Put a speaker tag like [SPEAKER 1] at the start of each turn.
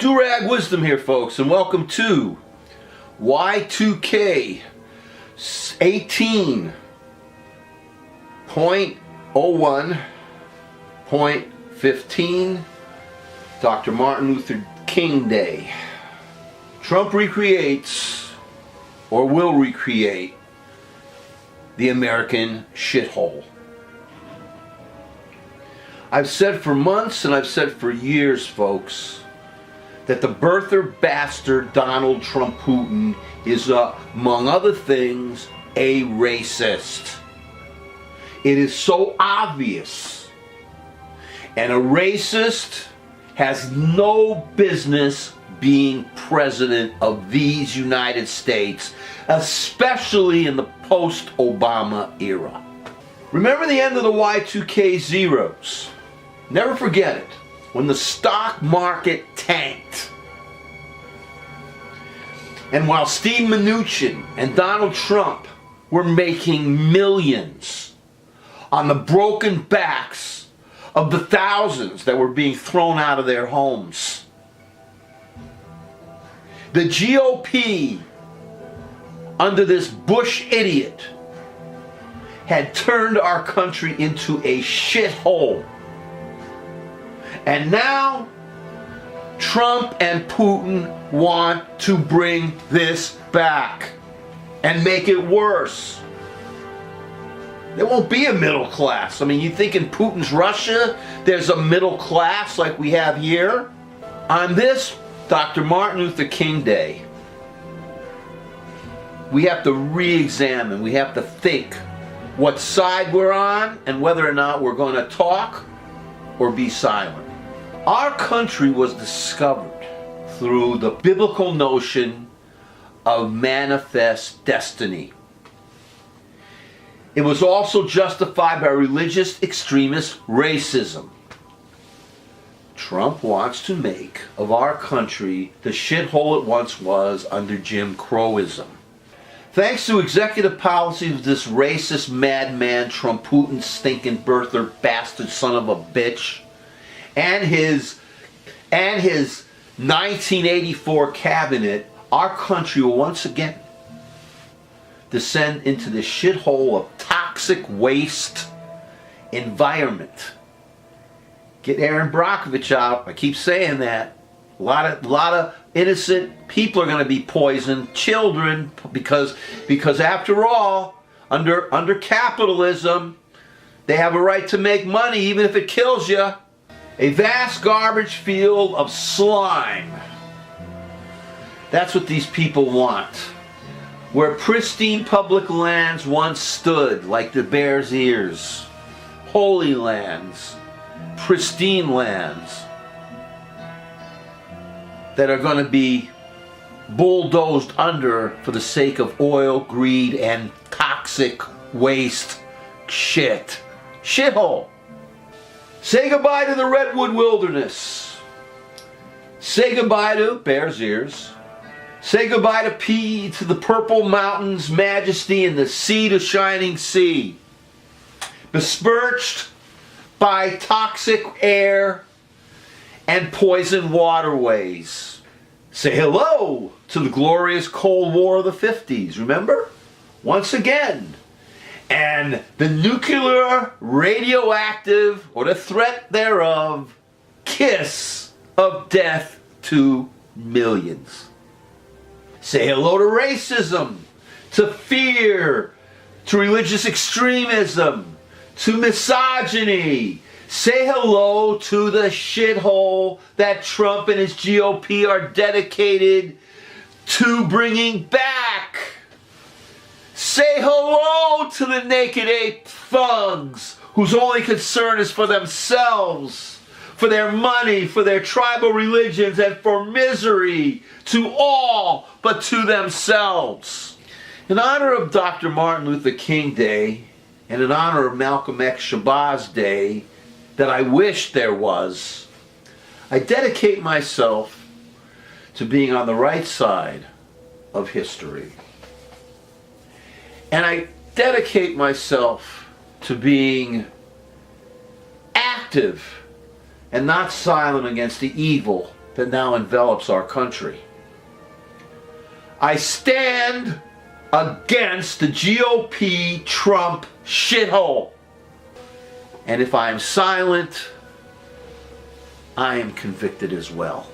[SPEAKER 1] Do-Rag Wisdom here, folks, and welcome to Y2K 18.01.15 Dr. Martin Luther King Day. Trump recreates, or will recreate, the American shithole. I've said for months and I've said for years, folks, that the birther bastard Donald Trump Putin is, among other things, a racist. It is so obvious. And a racist has no business being president of these United States, especially in the post-Obama era. Remember the end of the Y2K zeros. Never forget it. When the stock market tanked. And while Steve Mnuchin and Donald Trump were making millions on the broken backs of the thousands that were being thrown out of their homes. The GOP, under this Bush idiot, had turned our country into a shithole. And now, Trump and Putin want to bring this back and make it worse. There won't be a middle class. I mean, you think in Putin's Russia, there's a middle class like we have here? On this Dr. Martin Luther King Day, we have to re-examine, we have to think what side we're on and whether or not we're going to talk or be silent. Our country was discovered through the biblical notion of manifest destiny. It was also justified by religious extremist racism. Trump wants to make of our country the shithole it once was under Jim Crowism. Thanks to executive policies of this racist madman, Trump Putin, stinking birther bastard son of a bitch, and his 1984 cabinet, our country will once again descend into the shithole of toxic waste environment. Get Aaron Brockovich out. I keep saying that. A lot of innocent people are going to be poisoned, children, because after all, under capitalism, they have a right to make money even if it kills you. A vast garbage field of slime. That's what these people want. Where pristine public lands once stood, like the Bears' Ears. Holy lands. Pristine lands. That are going to be bulldozed under for the sake of oil, greed, and toxic waste shit. Shithole. Say goodbye to the redwood wilderness. Say goodbye to Bears' Ears. Say goodbye to the purple mountains, majesty, and the sea to shining sea. Besmirched by toxic air and poisoned waterways. Say hello to the glorious Cold War of the 50s, remember? Once again. And the nuclear, radioactive, or the threat thereof, kiss of death to millions. Say hello to racism, to fear, to religious extremism, to misogyny. Say hello to the shithole that Trump and his GOP are dedicated to bringing back. Say hello to the naked ape thugs whose only concern is for themselves, for their money, for their tribal religions, and for misery to all but to themselves. In honor of Dr. Martin Luther King Day and in honor of Malcolm X Shabazz Day that I wish there was, I dedicate myself to being on the right side of history. And I dedicate myself to being active and not silent against the evil that now envelops our country. I stand against the GOP Trump shithole. And if I am silent, I am convicted as well.